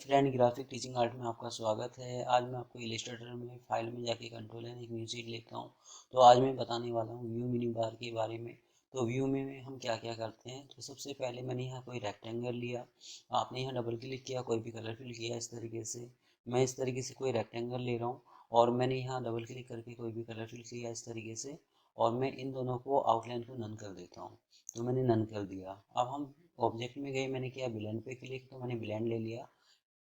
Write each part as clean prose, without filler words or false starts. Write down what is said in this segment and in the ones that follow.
Friend, graphic teaching art में आपका स्वागत है। आज मैं आपको इलस्ट्रेटर में फाइल में जाके कंट्रोल एन एक न्यू शीट लेता हूँ। तो आज मैं बताने वाला हूँ व्यू मिनी बार के बारे में। तो व्यू में हम क्या क्या करते हैं। तो सबसे पहले मैंने यहाँ कोई रेक्टेंगल लिया, आपने यहाँ डबल क्लिक किया, कोई भी कलर फिल किया। इस तरीके से मैं इस तरीके से कोई रेक्टेंगल ले रहा हूँ और मैंने यहाँ डबल क्लिक करके कोई भी कलर फिल किया इस तरीके से, और मैं इन दोनों को आउटलाइन को नन कर देता हूँ। तो मैंने नन कर दिया। अब हम ऑब्जेक्ट में गए, मैंने किया ब्लेंड पे क्लिक, तो मैंने ब्लेंड ले लिया।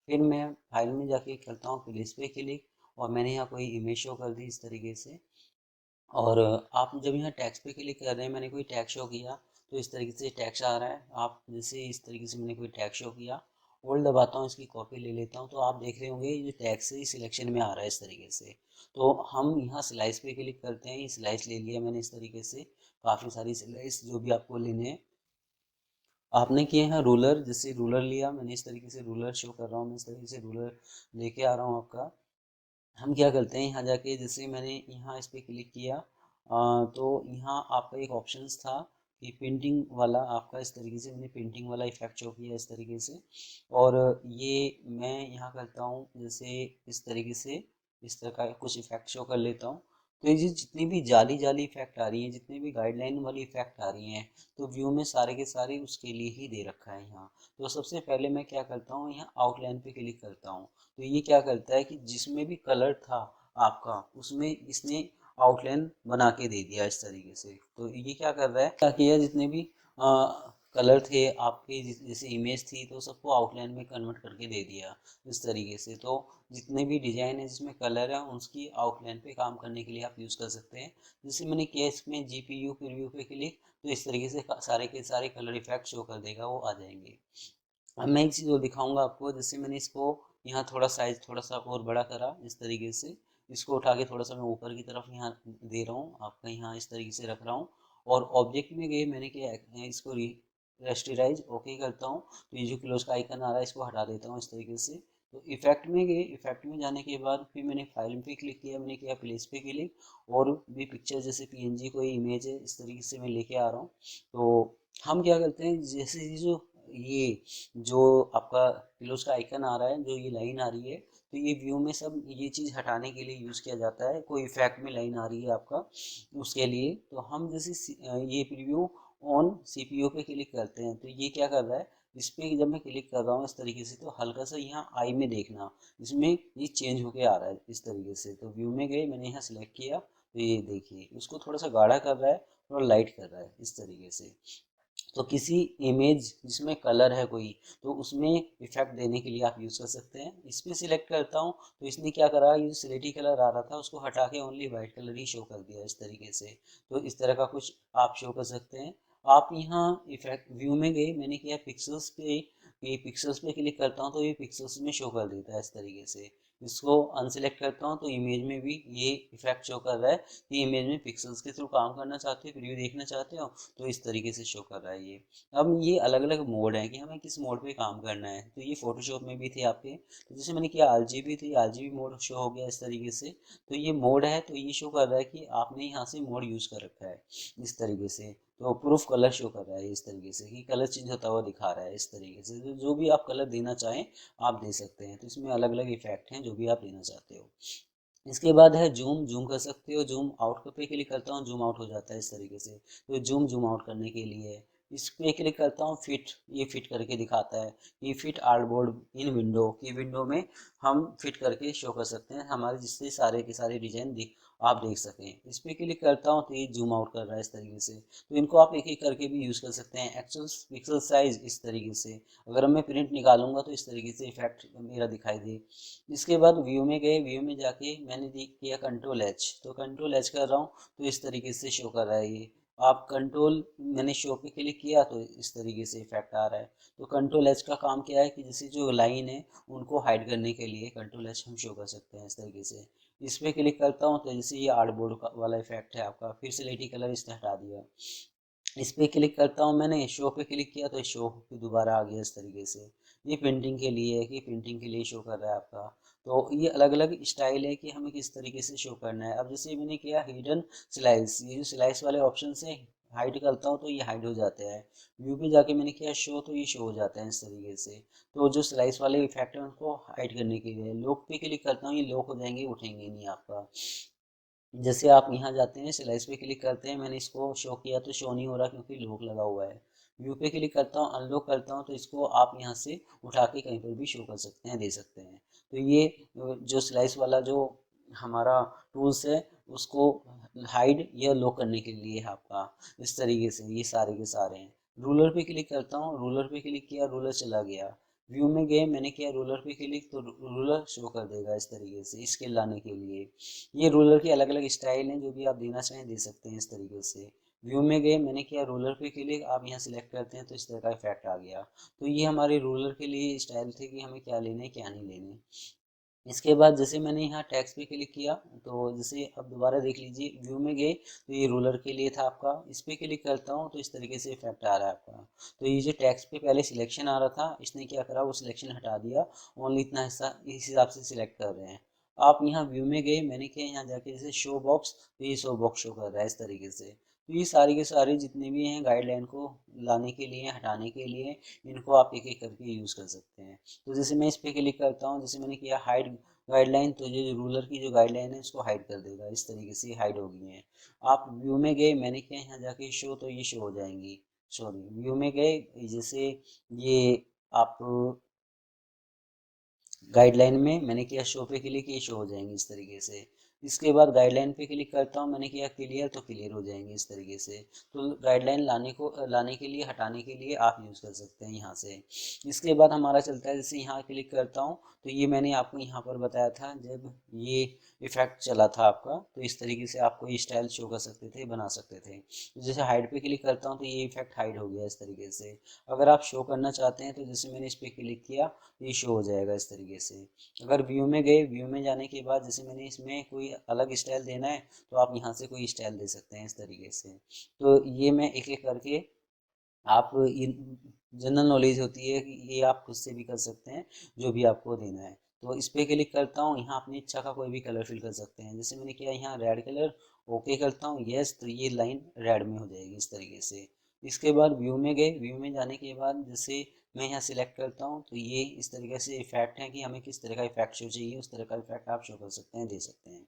फिर मैं फाइल में जाके करता हूँ प्लेस पे क्लिक, और मैंने यहाँ कोई इमेज शो कर दी इस तरीके से। और आप जब यहाँ टैक्स पे क्लिक कर रहे हैं, मैंने कोई टैग शो किया तो इस तरीके से टैक्स आ रहा है। आप जैसे इस तरीके से मैंने कोई टैग शो किया, होल्ड दबाता हूँ, इसकी कॉपी ले लेता हूँ, तो आप देख रहे होंगे ये टैग से ही सिलेक्शन में आ रहा है इस तरीके से। तो हम यहाँ स्लाइस पे क्लिक करते हैं, स्लाइस ले लिया मैंने इस तरीके से, काफ़ी सारी स्लाइस जो भी आपको लेने हैं आपने किए हैं। रूलर, जैसे रूलर लिया मैंने इस तरीके से, रूलर शो कर रहा हूँ मैं इस तरीके से, रूलर लेके आ रहा हूँ आपका। हम क्या करते हैं, यहाँ जाके जैसे मैंने यहाँ इस पर क्लिक किया, तो यहाँ आपका एक ऑप्शंस था कि पेंटिंग वाला, आपका इस तरीके से मैंने पेंटिंग वाला इफेक्ट शो किया इस तरीके से। और ये मैं यहाँ करता हूँ जैसे इस तरीके से, इस तरह का कुछ इफेक्ट शो कर लेता हूँ। तो ये जितनी भी जाली जाली इफेक्ट आ रही हैं, जितनी भी गाइडलाइन वाली इफेक्ट आ रही हैं, तो व्यू में सारे के सारे उसके लिए ही दे रखा है यहाँ। तो सबसे पहले मैं क्या करता हूँ, यहाँ आउटलाइन पे क्लिक करता हूँ। तो ये क्या करता है कि जिसमें भी कलर था आपका, उसमें इसने आउटलाइन बना के दे दिया इस तरीके से। तो ये क्या कर रहा है, क्या किया, जितने भी कलर थे आपके, जैसे इमेज थी, तो सबको आउटलाइन में कन्वर्ट करके दे दिया इस तरीके से। तो जितने भी डिजाइन है जिसमें कलर है, उसकी आउटलाइन पे काम करने के लिए आप यूज़ कर सकते हैं। जैसे मैंने किया इसमें जीपीयू प्रीव्यू पे क्लिक, तो इस तरीके से सारे के सारे कलर इफेक्ट शो कर देगा, वो आ जाएंगे। अब मैं एक चीज़ और दिखाऊंगा आपको, जैसे मैंने इसको यहाँ थोड़ा साइज थोड़ा सा और बड़ा करा इस तरीके से, इसको उठा के थोड़ा सा मैं ऊपर की तरफ यहाँ दे रहा हूँ, आपका यहाँ इस तरीके से रख रहा हूँ। और ऑब्जेक्ट में गए, मैंने क्या इसको रेस्टराइज ओके करता हूँ, तो ये जो क्लोज का आइकन आ रहा है इसको हटा देता हूँ इस तरीके से। तो इफेक्ट में गए, इफेक्ट में जाने के बाद फिर मैंने फाइल पे क्लिक किया, मैंने किया प्लेस पे क्लिक, और भी पिक्चर जैसे पीएनजी कोई इमेज है इस तरीके से मैं लेके आ रहा हूँ। तो हम क्या करते हैं, जैसे ये जो आपका क्लोज का आइकन आ रहा है, जो ये लाइन आ रही है, तो ये व्यू में सब ये चीज़ हटाने के लिए यूज़ किया जाता है। कोई इफेक्ट में लाइन आ रही है आपका, उसके लिए। तो हम जैसे ये प्रीव्यू ऑन सीपीयू पे क्लिक करते हैं, तो ये क्या कर रहा है, इस पे जब मैं क्लिक कर रहा हूँ इस तरीके से, तो हल्का सा यहाँ आई में देखना, इसमें ये चेंज होके आ रहा है इस तरीके से। तो व्यू में गए, मैंने यहाँ सिलेक्ट किया, तो ये देखिए उसको थोड़ा सा गाढ़ा कर रहा है, थोड़ा लाइट कर रहा है इस तरीके से। तो किसी इमेज जिसमें कलर है कोई, तो उसमें इफेक्ट देने के लिए आप यूज़ कर सकते हैं। इस पर सिलेक्ट करता हूँ, तो इसने क्या करा, ये जो सिलेटी कलर आ रहा था उसको हटा के ओनली वाइट कलर ही शो कर दिया इस तरीके से। तो इस तरह का कुछ आप शो कर सकते हैं। आप यहाँ इफेक्ट व्यू में गए, मैंने किया पिक्सल्स पे, ये पिक्सल्स पे क्लिक करता हूँ तो ये पिक्सल्स में शो कर देता है इस तरीके से। इसको अनसेलेक्ट करता हूँ तो इमेज में भी ये इफेक्ट शो कर रहा है कि इमेज में पिक्सल्स के थ्रू काम करना चाहते हो, प्रीव्यू देखना चाहते हो, तो इस तरीके से शो कर रहा है ये। अब ये अलग अलग मोड है कि हमें किस मोड पे काम करना है। तो ये फोटोशॉप में भी थे आपके, तो जैसे मैंने किया आरजीबी, तो ये आरजीबी मोड शो हो गया इस तरीके से। तो ये मोड है, तो ये शो कर रहा है कि आपने यहाँ से मोड यूज़ कर रखा है इस तरीके से। तो प्रूफ कलर शो कर रहा है इस तरीके से, कि कलर चेंज होता हुआ दिखा रहा है इस तरीके से। तो जो भी आप कलर देना चाहें आप दे सकते हैं। तो इसमें अलग अलग इफेक्ट हैं जो भी आप देना चाहते हो। इसके बाद है जूम, जूम कर सकते हो। जूम आउट पे क्लिक करता हूँ, जूम आउट हो जाता है इस तरीके से। तो जूम जूम आउट करने के लिए इस पे क्लिक करता हूँ, फिट, ये फिट करके दिखाता है कि फिट आर्टबोर्ड इन विंडो, की विंडो में हम फिट करके शो कर सकते हैं हमारे, जिससे सारे के सारे डिजाइन दिख आप देख सकें। इस पे क्लिक करता हूँ तो ये जूम आउट कर रहा है इस तरीके से। तो इनको आप एक एक करके भी यूज़ कर सकते हैं। एक्चुअल पिक्सल साइज इस तरीके से, अगर मैं प्रिंट निकालूंगा तो इस तरीके से इफेक्ट मेरा दिखाई दे। इसके बाद व्यू में गए, व्यू में जाके मैंने किया कंट्रोल एच, तो कंट्रोल एच कर रहा हूँ, तो इस तरीके से शो कर रहा है ये। आप कंट्रोल, मैंने शो पे क्लिक किया तो इस तरीके से इफेक्ट आ रहा है। तो कंट्रोल एच का काम क्या है कि जैसे जो लाइन है उनको हाइड करने के लिए कंट्रोल एच हम शो कर सकते हैं इस तरीके से। इस पे क्लिक करता हूँ तो जैसे ये आर्टबोर्ड वाला इफेक्ट है आपका, फिर से लेटी कलर इसने हटा दिया। इस पे क्लिक करता हूँ, मैंने शो पे क्लिक किया तो शो पे दोबारा आ गया इस तरीके से। ये पेंटिंग के लिए है कि पेंटिंग के लिए शो कर रहा है आपका। तो ये अलग अलग स्टाइल है कि हमें किस तरीके से शो करना है। अब जैसे मैंने किया हिडन स्लाइस, ये जो स्लाइस वाले ऑप्शन है, हाइड करता हूँ तो ये हाइड हो जाता है। व्यू पे जाके मैंने किया शो तो ये शो हो जाता है इस तरीके से। तो जो स्लाइस वाले इफेक्ट है उनको हाइड करने के लिए लॉक पे क्लिक करता हूँ, ये लॉक हो जाएंगे, उठेंगे नहीं आपका। जैसे आप यहाँ जाते हैं स्लाइस पे क्लिक करते हैं, मैंने इसको शो किया तो शो नहीं हो रहा क्योंकि लॉक लगा हुआ है। व्यू पे क्लिक करता हूँ, अनलॉक करता हूँ तो इसको आप यहाँ से उठा के कहीं पर भी शो कर सकते हैं, दे सकते हैं। तो ये जो स्लाइस वाला जो हमारा टूल्स है उसको हाइड या लॉक करने के लिए है आपका। इस तरीके से ये सारे के सारे हैं। रूलर पे क्लिक करता हूँ, रूलर पे क्लिक किया, रूलर चला गया। व्यू में गए, मैंने किया रूलर पे क्लिक तो रूलर शो कर देगा इस तरीके से, स्केल लाने के लिए। ये रूलर की अलग अलग स्टाइल हैं, जो भी आप देना चाहें दे सकते हैं इस तरीके से। व्यू में गए, मैंने किया रूलर पे क्लिक, आप यहाँ सिलेक्ट करते हैं तो इस तरह का इफेक्ट आ गया। तो ये हमारे रूलर के लिए स्टाइल थे कि हमें क्या लेना है क्या नहीं लेने। इसके बाद जैसे मैंने यहाँ टैक्स पे क्लिक किया तो जैसे अब दोबारा देख लीजिए, व्यू में गए तो ये रूलर के लिए था आपका। इस पे क्लिक करता हूँ तो इस तरीके से इफेक्ट आ रहा है आपका। तो ये जो टैक्स पे पहले सिलेक्शन आ रहा था, इसने क्या करा, वो सिलेक्शन हटा दिया, ओनली इतना हिस्सा इस हिसाब से सिलेक्ट कर रहे हैं। आप यहाँ व्यू में गए, मैंने किया यहाँ जाके जैसे शो बॉक्स, तो ये शो बॉक्स शो कर रहा है इस तरीके से। तो ये सारे के सारे जितने भी हैं गाइडलाइन को लाने के लिए, हटाने के लिए, इनको आप एक एक करके यूज़ कर सकते हैं। तो जैसे मैं इस पे क्लिक करता हूँ, जैसे मैंने किया हाइड गाइडलाइन, तो ये रूलर की जो गाइडलाइन है इसको हाइड कर देगा, इस तरीके से हाइड हो गई है। आप व्यू में गए, मैंने किया यहाँ जाके शो, तो ये शो हो जाएंगी। सॉरी, व्यू में गए, जैसे ये आप गाइडलाइन में मैंने किया शो पे क्लिक, ये शो हो जाएंगे इस तरीके से। इसके बाद गाइडलाइन पे क्लिक करता हूँ, मैंने किया क्लियर, तो क्लियर हो जाएंगे इस तरीके से। तो गाइडलाइन लाने के लिए, हटाने के लिए आप यूज़ कर सकते हैं यहाँ से। इसके बाद हमारा चलता है, जैसे यहाँ क्लिक करता हूँ तो ये मैंने आपको यहाँ पर बताया था, जब ये इफेक्ट चला था आपका तो इस तरीके से आपको ये स्टाइल शो कर सकते थे, बना सकते थे। जैसे हाइड पे क्लिक करता हूँ तो ये इफेक्ट हाइड हो गया इस तरीके से। अगर आप शो करना चाहते हैं तो जैसे मैंने इस पर क्लिक किया, ये शो हो जाएगा इस तरीके से। अगर व्यू में गए, व्यू में जाने के बाद जैसे मैंने इसमें कोई अलग स्टाइल देना है तो आप यहाँ से कोई स्टाइल दे सकते हैं इस तरीके से। तो ये मैं एक एक करके आप जनरल नॉलेज होती है कि ये आप खुद से भी कर सकते हैं, जो भी आपको देना है। तो इस पे क्लिक करता हूँ, यहाँ अपनी इच्छा का कोई भी कलर फिल कर सकते हैं। जैसे मैंने किया यहाँ रेड कलर, ओके करता हूँ, यस, तो ये लाइन रेड में हो जाएगी इस तरीके से। इसके बाद व्यू में गए, व्यू में जाने के बाद जैसे मैं यहाँ सिलेक्ट करता हूँ तो ये इस तरीके से इफेक्ट है कि हमें किस तरह का इफेक्ट शो चाहिए, उस तरह का इफेक्ट आप शो कर सकते हैं, दे सकते हैं।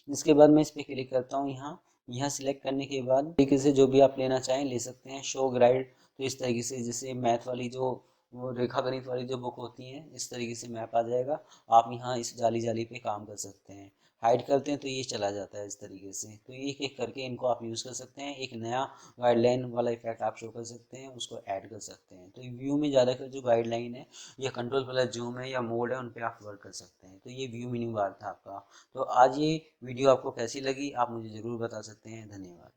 इसके बाद मैं इस पर क्लिक करता हूँ, यहाँ यहाँ सिलेक्ट करने के बाद तरीके से जो भी आप लेना चाहें ले सकते हैं। शो ग्राइड, तो इस तरीके से जैसे मैथ वाली जो वो रेखा गणित वाली जो बुक होती है, इस तरीके से मैप आ जाएगा। आप यहाँ इस जाली जाली पे काम कर सकते हैं। हाइड करते हैं तो ये चला जाता है इस तरीके से। तो एक एक करके इनको आप यूज़ कर सकते हैं। एक नया गाइडलाइन वाला इफेक्ट आप शो कर सकते हैं, उसको ऐड कर सकते हैं। तो व्यू में ज़्यादातर जो गाइडलाइन है या कंट्रोल प्लस जूम है या मोड है, उन पर आप वर्क कर सकते हैं। तो ये व्यू मेन्यू बार था आपका। तो आज ये वीडियो आपको कैसी लगी आप मुझे ज़रूर बता सकते हैं। धन्यवाद।